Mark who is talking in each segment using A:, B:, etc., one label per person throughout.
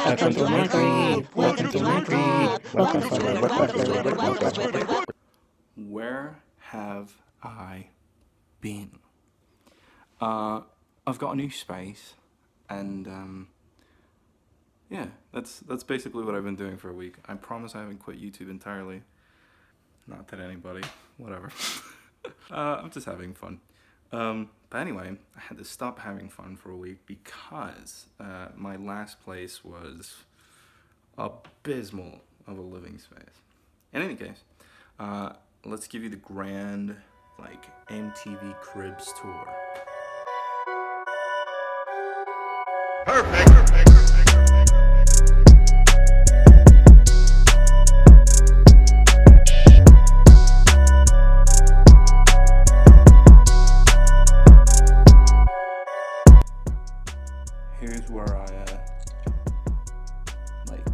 A: Welcome to my crib. Welcome to my crib. Welcome to my
B: Where have I been? I've got a new space, and yeah, that's basically what I've been doing for a week. I promise I haven't quit YouTube entirely. Not that anybody, whatever. I'm just having fun. But anyway, I had to stop having fun for a week because my last place was abysmal of a living space. In any case, let's give you the grand, MTV Cribs tour.
C: Perfect.
B: Here's where I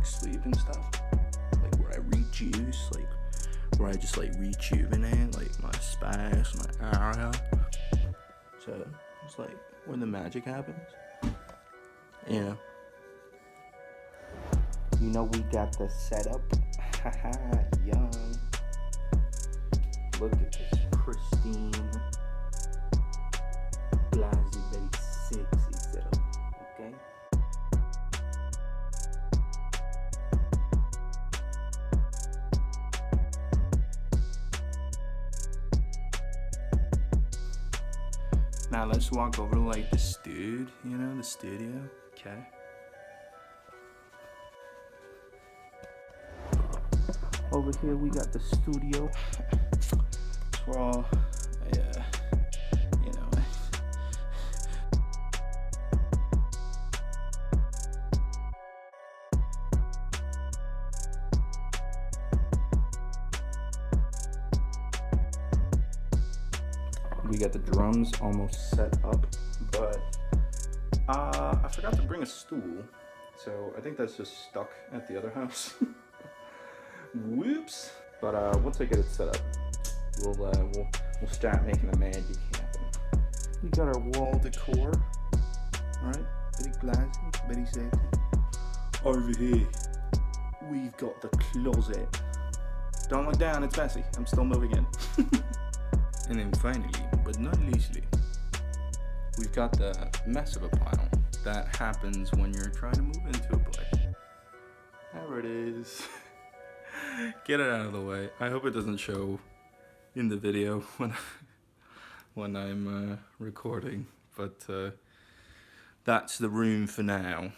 B: sleep and stuff, where I rejuice, where I just rejuvenate, my space, my area. So it's where the magic happens. You know we got the setup. Haha, young. Look at this pristine, classy, very sexy setup. Okay. Now let's walk over to the studio. Okay. Over here we got the studio. It's where all, we got the drums almost set up, but I forgot to bring a stool, so I think that's just stuck at the other house. Whoops! But once I get it set up, we'll start making the magic happen. We got our wall decor, right? Very classy, very sexy. Over here, we've got the closet. Don't look down, it's messy. I'm still moving in. And then finally, but not leastly, we've got the mess of a pile that happens when you're trying to move into a place. There it is. Get it out of the way. I hope it doesn't show in the video when I'm recording, but that's the room for now.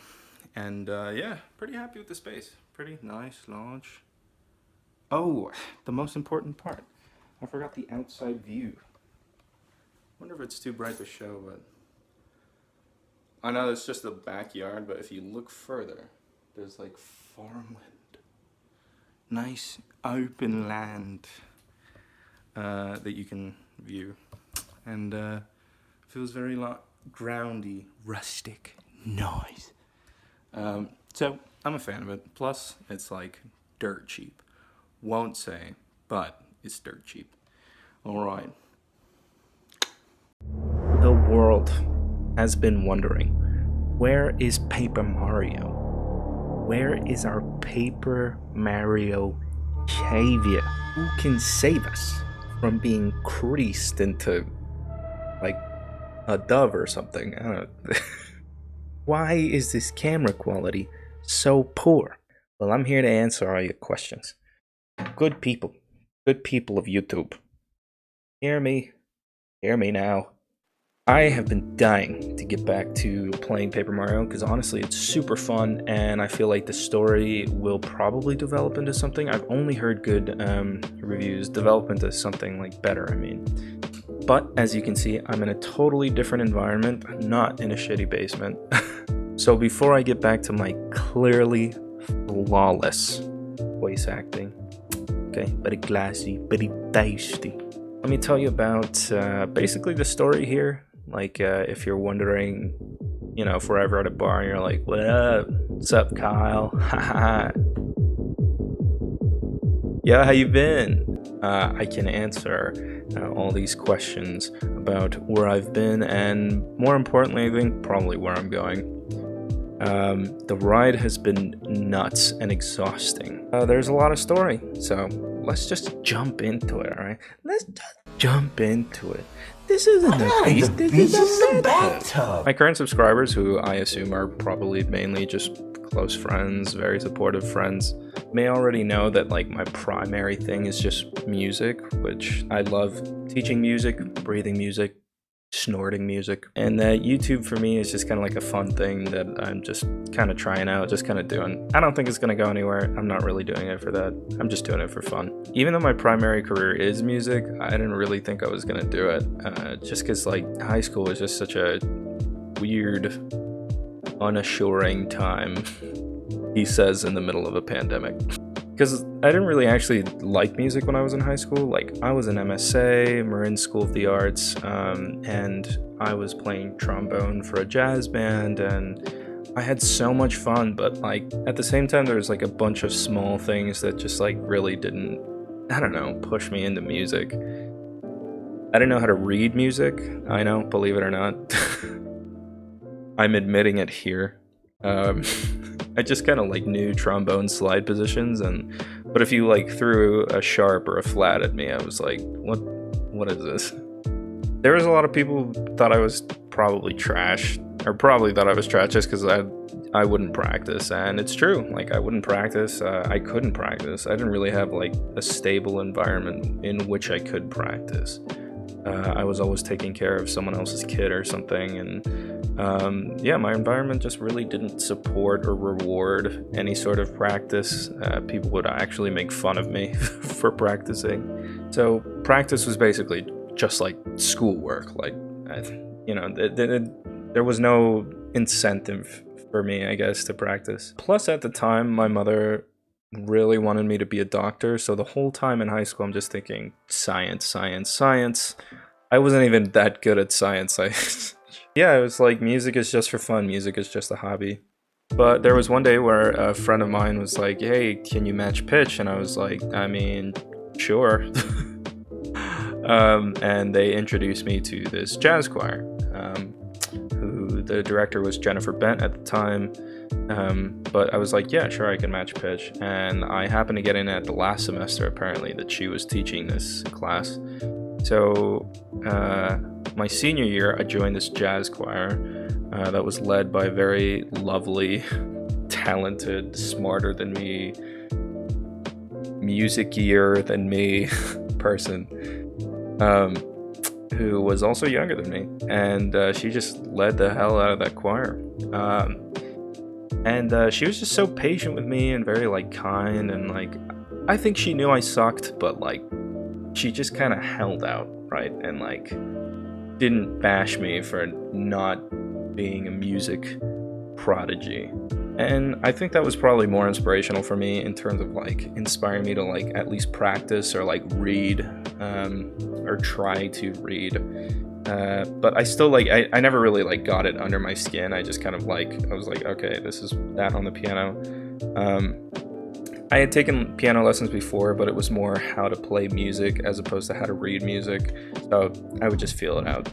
B: And yeah, pretty happy with the space. Pretty nice, large. Oh, the most important part. I forgot the outside view. Wonder if it's too bright to show, but I know it's just the backyard, but if you look further, there's farmland. Nice open land that you can view, and feels very groundy, rustic, nice. So I'm a fan of it. Plus, it's dirt cheap. Won't say, but it's dirt cheap. All right.
A: The world has been wondering, where is Paper Mario? Where is our Paper Mario savior? Who can save us from being creased into a dove or something? I don't know. Why is this camera quality so poor? Well, I'm here to answer all your questions. Good people of YouTube, hear me now. I have been dying to get back to playing Paper Mario because honestly it's super fun, and I feel like the story will probably develop into something. I've only heard good reviews. Develop into something better, I mean. But as you can see, I'm in a totally different environment, not in a shitty basement. So before I get back to my clearly flawless voice acting, okay, very classy, very tasty, let me tell you about basically the story here. If you're wondering, if we're ever at a bar and you're like, what's up, Kyle? Haha. Yeah, how you been? I can answer all these questions about where I've been, and more importantly, I think probably where I'm going. The ride has been nuts and exhausting. There's a lot of story, so let's just jump into it, alright? Let's just jump into it. This isn't a beast, this is a bathtub. My current subscribers, who I assume are probably mainly just close friends, very supportive friends, may already know that like my primary thing is just music, which I love teaching music, breathing music, snorting music, and that YouTube for me is just kind of like a fun thing that I'm just kind of trying out, just kind of doing. I don't think it's gonna go anywhere. I'm not really doing it for that. I'm just doing it for fun. Even though my primary career is music, I didn't really think I was gonna do it, just because like high school was just such a weird, unassuring time, he says in the middle of a pandemic. Because I didn't really actually like music when I was in high school. Like, I was in MSA, Marin School of the Arts, and I was playing trombone for a jazz band, and I had so much fun, but like at the same time there was like a bunch of small things that just like really didn't, I don't know, push me into music. I didn't know how to read music. I know, believe it or not. I'm admitting it here. I just kind of like knew trombone slide positions, but if you like threw a sharp or a flat at me, I was like, what is this? There was a lot of people who thought I was probably trash, or probably thought I was trash just because I wouldn't practice, and it's true. Like, I wouldn't practice. I couldn't practice. I didn't really have like a stable environment in which I could practice. I was always taking care of someone else's kid or something, and yeah, my environment just really didn't support or reward any sort of practice. People would actually make fun of me for practicing. So practice was basically just like schoolwork. Like, you know, there was no incentive for me, I guess, to practice. Plus, at the time, my mother really wanted me to be a doctor, so the whole time in high school I'm just thinking science, science, science. I wasn't even that good at science. Yeah, it was like music is just for fun, music is just a hobby. But there was one day where a friend of mine was like, hey, can you match pitch? And I was like, I mean, sure. And they introduced me to this jazz choir, who the director was Jennifer Bent at the time. But I was like, yeah, sure, I can match pitch. And I happened to get in at the last semester, apparently, that she was teaching this class. So my senior year, I joined this jazz choir that was led by a very lovely, talented, smarter than me, music-ier than me person, who was also younger than me. And she just led the hell out of that choir. And she was just so patient with me and very like kind, and like I think she knew I sucked, but like she just kind of held out, right? And like didn't bash me for not being a music prodigy. And I think that was probably more inspirational for me in terms of like inspiring me to like at least practice or like read, or try to read. But I still like, I never really like got it under my skin. I just kind of like, I was like, okay, this is that on the piano. I had taken piano lessons before, but it was more how to play music as opposed to how to read music. So I would just feel it out.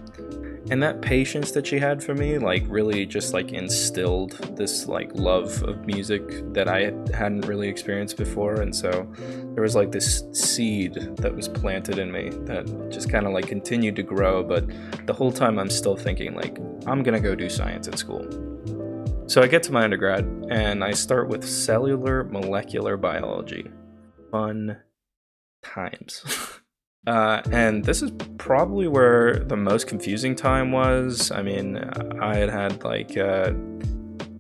A: And that patience that she had for me, like really just like instilled this like love of music that I hadn't really experienced before. And so there was like this seed that was planted in me that just kind of like continued to grow. But the whole time I'm still thinking like, I'm gonna go do science at school. So I get to my undergrad and I start with cellular molecular biology. Fun times. And this is probably where the most confusing time was. I mean, I had like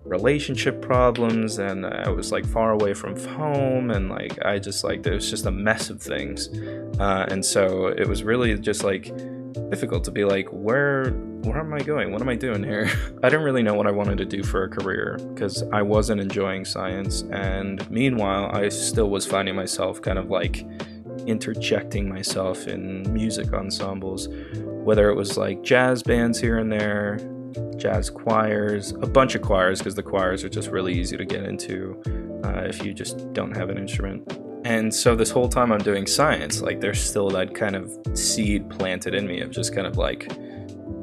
A: relationship problems, and I was like far away from home, and like I just like there was just a mess of things, and so it was really just like difficult to be like, where am I going? What am I doing here? I didn't really know what I wanted to do for a career because I wasn't enjoying science, and meanwhile I still was finding myself kind of like interjecting myself in music ensembles, whether it was like jazz bands here and there, jazz choirs, a bunch of choirs, because the choirs are just really easy to get into if you just don't have an instrument. And so this whole time I'm doing science, like there's still that kind of seed planted in me of just kind of like,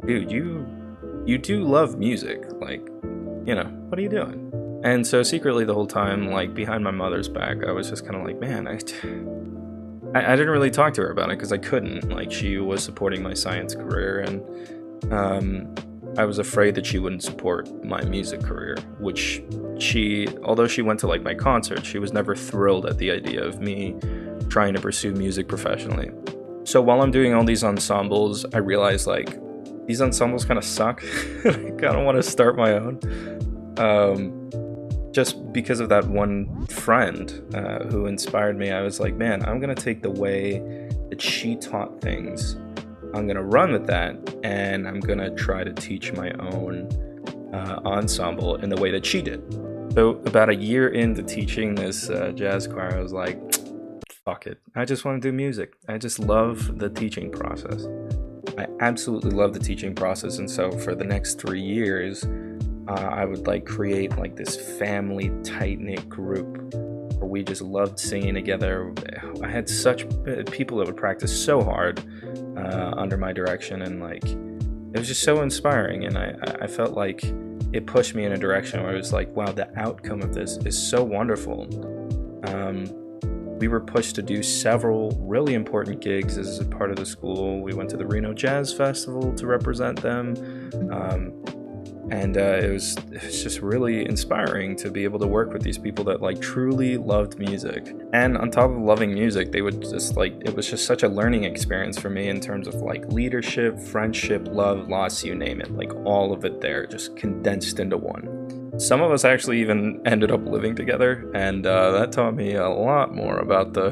A: dude, you do love music, like, you know, what are you doing? And so secretly the whole time, like behind my mother's back, I was just kind of like, man, I didn't really talk to her about it because I couldn't. Like, she was supporting my science career, and I was afraid that she wouldn't support my music career, which although she went to like my concerts, she was never thrilled at the idea of me trying to pursue music professionally. So while I'm doing all these ensembles, I realize like these ensembles kind of suck. I kind of want to start my own. Just because of that one friend who inspired me, I was like, man, I'm going to take the way that she taught things. I'm going to run with that, and I'm going to try to teach my own ensemble in the way that she did. So about a year into teaching this jazz choir, I was like, fuck it. I just want to do music. I just love the teaching process. I absolutely love the teaching process. And so for the next 3 years, I would like create like this family tight-knit group where we just loved singing together. I had such people that would practice so hard under my direction, and like it was just so inspiring, and I felt like it pushed me in a direction where it was like, wow, the outcome of this is so wonderful. We were pushed to do several really important gigs as a part of the school. We went to the Reno Jazz Festival to represent them. And it was just really inspiring to be able to work with these people that like truly loved music. And on top of loving music, they would just like, it was just such a learning experience for me in terms of like leadership, friendship, love, loss, you name it, like all of it there, just condensed into one. Some of us actually even ended up living together, and that taught me a lot more about the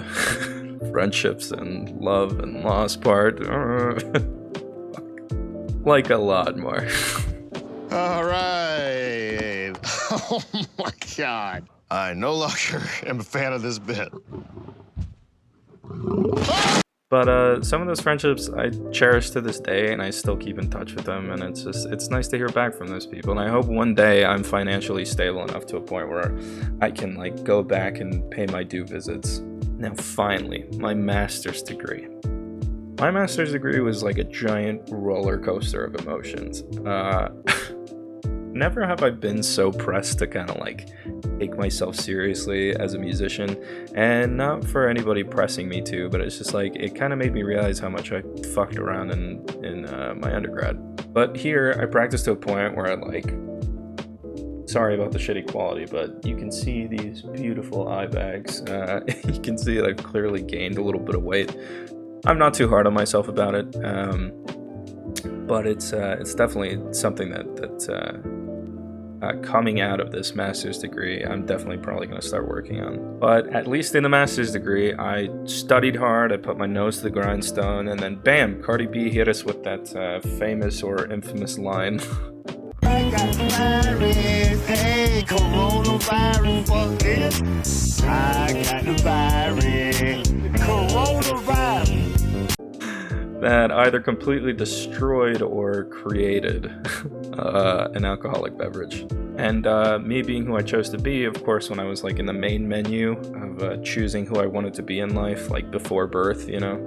A: friendships and love and loss part. Like a lot more.
C: All right. Oh my God. I no longer am a fan of this bit.
A: But some of those friendships I cherish to this day, and I still keep in touch with them, and it's nice to hear back from those people. And I hope one day I'm financially stable enough to a point where I can like go back and pay my due visits. Now finally, my master's degree. My master's degree was like a giant roller coaster of emotions. Never have I been so pressed to kind of like take myself seriously as a musician, and not for anybody pressing me to, but it's just like it kind of made me realize how much I fucked around in my undergrad. But here I practiced to a point where I like, sorry about the shitty quality, but you can see these beautiful eye bags. You can see that I've clearly gained a little bit of weight. I'm not too hard on myself about it, but it's definitely something that coming out of this master's degree, I'm definitely probably going to start working on. But at least in the master's degree, I studied hard, I put my nose to the grindstone, and then bam, Cardi B hit us with that famous or infamous line.
C: I got the virus, hey, coronavirus, fuck this. I got the virus, coronavirus.
A: That either completely destroyed or created an alcoholic beverage. And me being who I chose to be, of course, when I was like in the main menu of choosing who I wanted to be in life, like before birth, you know,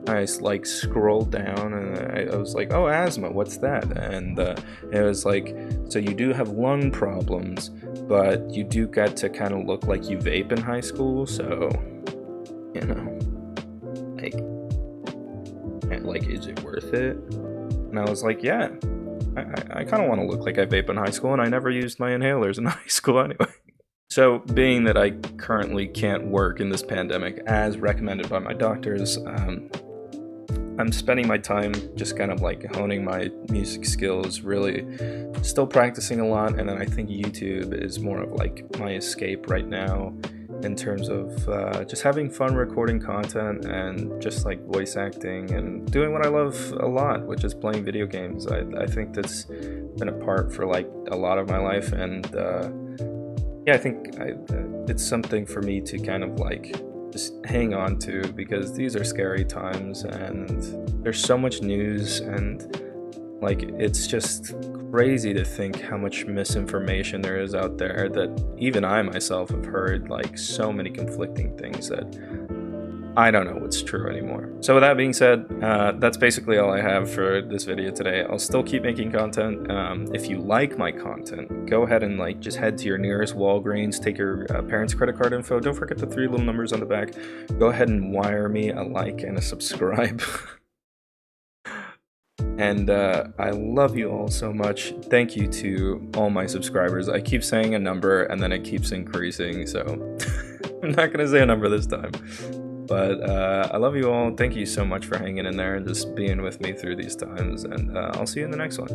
A: I like scrolled down and I was like, oh, asthma, what's that? And it was like, so you do have lung problems, but you do get to kind of look like you vape in high school, so, you know, like, is it worth it? And I was like, yeah, I kind of want to look like I vape in high school, and I never used my inhalers in high school anyway. So being that I currently can't work in this pandemic as recommended by my doctors, I'm spending my time just kind of like honing my music skills, really still practicing a lot, and then I think YouTube is more of like my escape right now in terms of just having fun recording content and just like voice acting and doing what I love a lot, which is playing video games. I think that's been a part for like a lot of my life, and yeah, I think it's something for me to kind of like just hang on to, because these are scary times and there's so much news, and like it's just crazy to think how much misinformation there is out there, that even I myself have heard like so many conflicting things that I don't know what's true anymore. So with that being said, that's basically all I have for this video today. I'll still keep making content. If you like my content, go ahead and like just head to your nearest Walgreens, take your parents' credit card info. Don't forget the 3 little numbers on the back. Go ahead and wire me a like and a subscribe. And I love you all so much. Thank you to all my subscribers. I keep saying a number and then it keeps increasing, so I'm not gonna say a number this time. But I love you all. Thank you so much for hanging in there and just being with me through these times. And I'll see you in the next one.